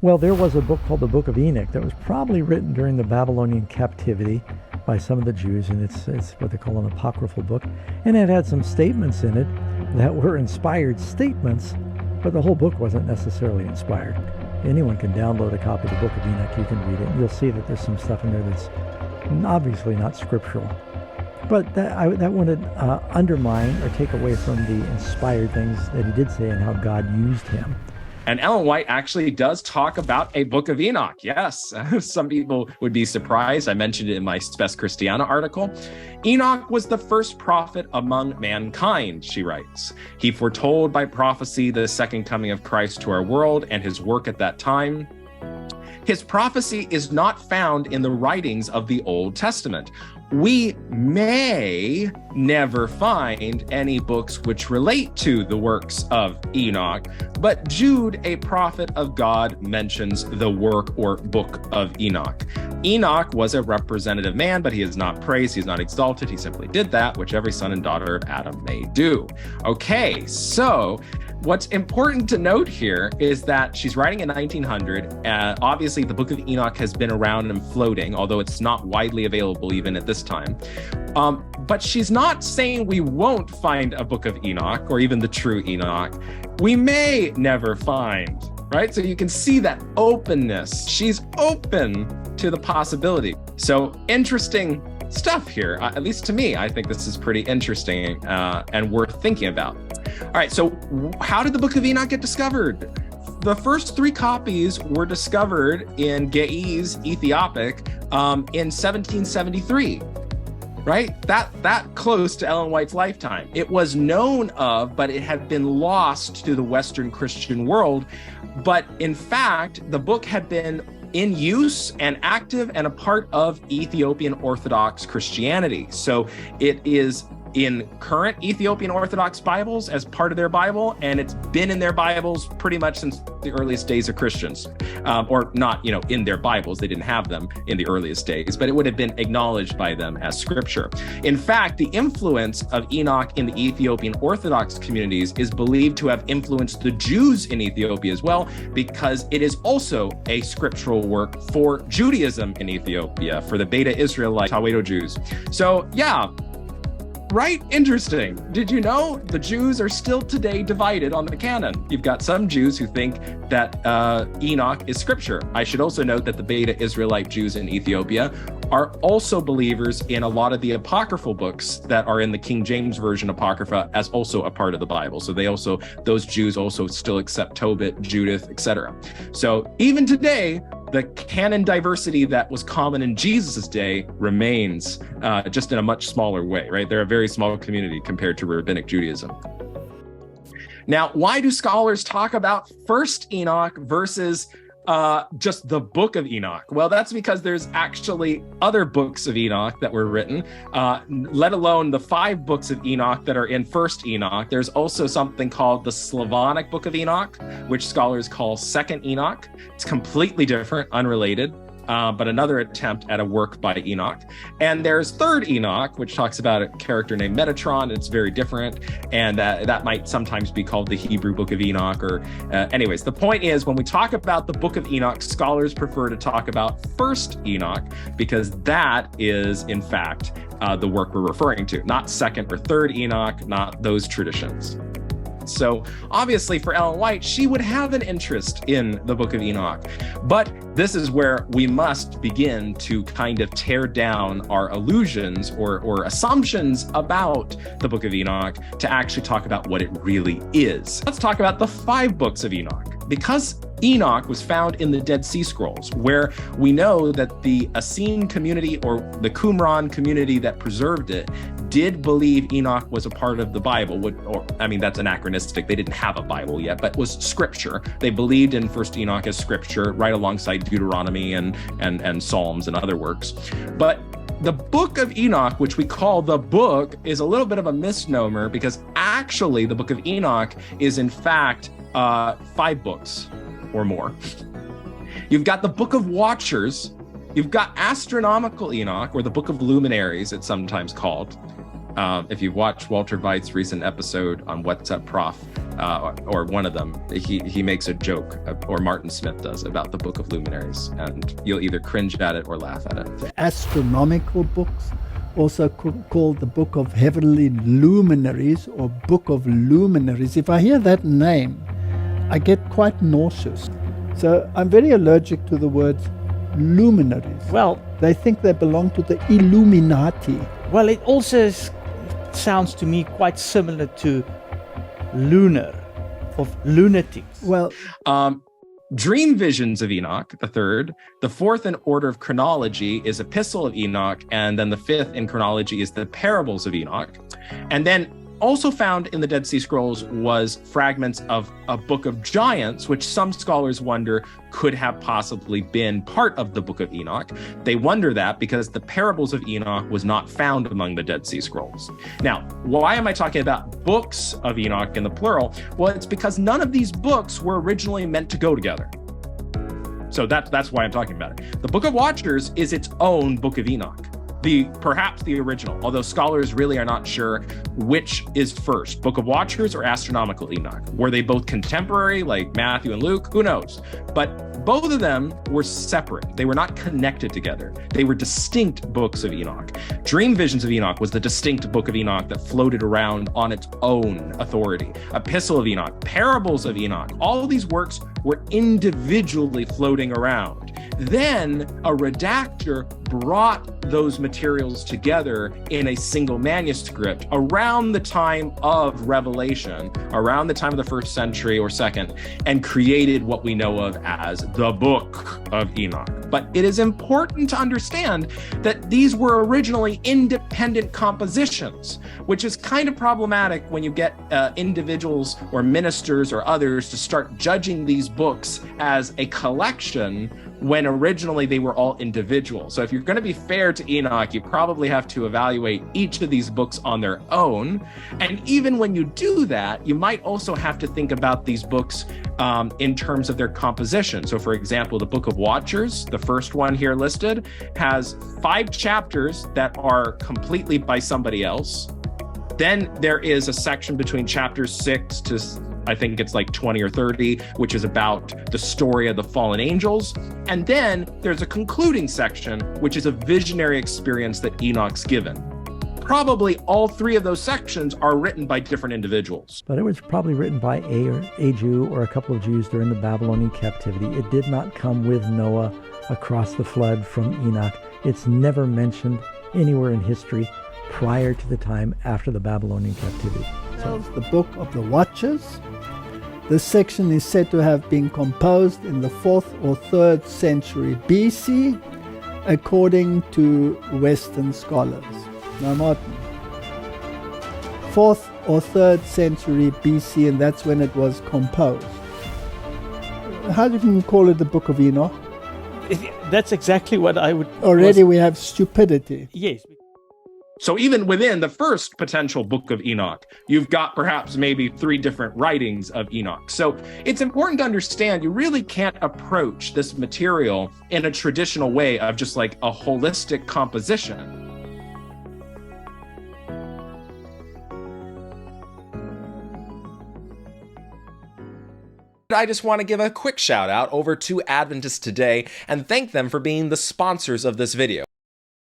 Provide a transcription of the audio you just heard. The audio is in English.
Well, there was a book called the Book of Enoch that was probably written during the Babylonian captivity by some of the Jews, and it's what they call an apocryphal book. And it had some statements in it that were inspired statements, but the whole book wasn't necessarily inspired. Anyone can download a copy of the Book of Enoch. You can read it, and you'll see that there's some stuff in there that's obviously not scriptural. But that wouldn't undermine or take away from the inspired things that he did say and how God used him. And Ellen White actually does talk about a Book of Enoch. Yes, some people would be surprised. I mentioned it in my Spes Christiana article. Enoch was the first prophet among mankind, she writes. He foretold by prophecy the second coming of Christ to our world and his work at that time. His prophecy is not found in the writings of the Old Testament. We may never find any books which relate to the works of Enoch, but Jude, a prophet of God, mentions the work or Book of Enoch. Enoch was a representative man, but he is not praised, he's not exalted, he simply did that, which every son and daughter of Adam may do. Okay, so what's important to note here is that she's writing in 1900. Obviously, the Book of Enoch has been around and floating, although it's not widely available even at this time. But she's not saying we won't find a Book of Enoch or even the true Enoch. We may never find, right? So you can see that openness. She's open to the possibility. So interesting stuff here, at least to me. I think this is pretty interesting and worth thinking about. All right, so how did the Book of Enoch get discovered? The first 3 copies were discovered in Ge'ez, Ethiopic, in 1773, right? That close to Ellen White's lifetime. It was known of, but it had been lost to the Western Christian world. But in fact, the book had been in use and active and a part of Ethiopian Orthodox Christianity. So it is in current Ethiopian Orthodox Bibles as part of their Bible, and it's been in their Bibles pretty much since the earliest days of Christians, or not, in their Bibles. They didn't have them in the earliest days, but it would have been acknowledged by them as scripture. In fact, the influence of Enoch in the Ethiopian Orthodox communities is believed to have influenced the Jews in Ethiopia as well, because it is also a scriptural work for Judaism in Ethiopia, for the Beta Israelite Tawedo Jews. So yeah, right? Interesting. Did you know the Jews are still today divided on the canon? You've got some Jews who think that Enoch is scripture. I should also note that the Beta Israelite Jews in Ethiopia are also believers in a lot of the apocryphal books that are in the King James Version Apocrypha as also a part of the Bible. So those Jews also still accept Tobit, Judith, etc. So even today, the canon diversity that was common in Jesus's day remains just in a much smaller way, right? They're a very small community compared to Rabbinic Judaism. Now, why do scholars talk about first Enoch versus just the Book of Enoch? Well, that's because there's actually other books of Enoch that were written, let alone the 5 books of Enoch that are in First Enoch. There's also something called the Slavonic Book of Enoch, which scholars call Second Enoch. It's completely different, unrelated, but another attempt at a work by Enoch. And there's Third Enoch, which talks about a character named Metatron. It's very different, and that might sometimes be called the Hebrew Book of Enoch. Or anyways, the point is, when we talk about the Book of Enoch, scholars prefer to talk about First Enoch, because that is, in fact, the work we're referring to, not Second or Third Enoch, not those traditions. So obviously for Ellen White, she would have an interest in the Book of Enoch. But this is where we must begin to kind of tear down our illusions or assumptions about the Book of Enoch to actually talk about what it really is. Let's talk about the 5 books of Enoch. Because Enoch was found in the Dead Sea Scrolls, where we know that the Essene community or the Qumran community that preserved it did believe Enoch was a part of the Bible, that's anachronistic. They didn't have a Bible yet, but was scripture. They believed in First Enoch as scripture, right alongside Deuteronomy and Psalms and other works. But the Book of Enoch, which we call the book, is a little bit of a misnomer, because actually the Book of Enoch is in fact 5 books or more. You've got the Book of Watchers, you've got Astronomical Enoch, or the Book of Luminaries, it's sometimes called. If you watch Walter Veith's recent episode on What's Up Prof, or one of them, he makes a joke, or Martin Smith does, about the Book of Luminaries, and you'll either cringe at it or laugh at it. The astronomical books, also called the Book of Heavenly Luminaries or Book of Luminaries. If I hear that name, I get quite nauseous. So I'm very allergic to the words luminaries. Well, they think they belong to the Illuminati. Well, it also sounds to me quite similar to lunar, of lunatics. Well, Dream Visions of Enoch, the third. The fourth in order of chronology is Epistle of Enoch, and then the fifth in chronology is the Parables of Enoch. And then also found in the Dead Sea Scrolls was fragments of a Book of Giants, which some scholars wonder could have possibly been part of the Book of Enoch. They wonder that because the Parables of Enoch was not found among the Dead Sea Scrolls. Now, why am I talking about books of Enoch in the plural? Well, it's because none of these books were originally meant to go together. So that's why I'm talking about it. The Book of Watchers is its own Book of Enoch. Perhaps the original, although scholars really are not sure which is first, Book of Watchers or Astronomical Enoch. Were they both contemporary, like Matthew and Luke? Who knows? But both of them were separate. They were not connected together. They were distinct books of Enoch. Dream Visions of Enoch was the distinct Book of Enoch that floated around on its own authority. Epistle of Enoch, Parables of Enoch, all of these works were individually floating around. Then a redactor brought those materials together in a single manuscript around the time of Revelation, around the time of the first century or second, and created what we know of as the Book of Enoch. But it is important to understand that these were originally independent compositions, which is kind of problematic when you get individuals or ministers or others to start judging these books as a collection when originally they were all individual. So if you're going to be fair to Enoch, you probably have to evaluate each of these books on their own. And even when you do that, you might also have to think about these books in terms of their composition. So for example, the Book of Watchers, the first one here listed, has 5 chapters that are completely by somebody else. Then there is a section between chapters 6 to I think it's like 20 or 30, which is about the story of the fallen angels. And then there's a concluding section, which is a visionary experience that Enoch's given. Probably all 3 of those sections are written by different individuals. But it was probably written by a Jew or a couple of Jews during the Babylonian captivity. It did not come with Noah across the flood from Enoch. It's never mentioned anywhere in history prior to the time after the Babylonian captivity. So, the Book of the Watchers. This section is said to have been composed in the 4th or 3rd century BC, according to Western scholars. Now, Martin, 4th or 3rd century BC, and that's when it was composed. How do you call it the Book of Enoch? That's exactly what I would... Already we have stupidity. Yes. So even within the first potential Book of Enoch, you've got perhaps maybe 3 different writings of Enoch. So it's important to understand you really can't approach this material in a traditional way of just like a holistic composition. I just want to give a quick shout out over to Adventist Today and thank them for being the sponsors of this video.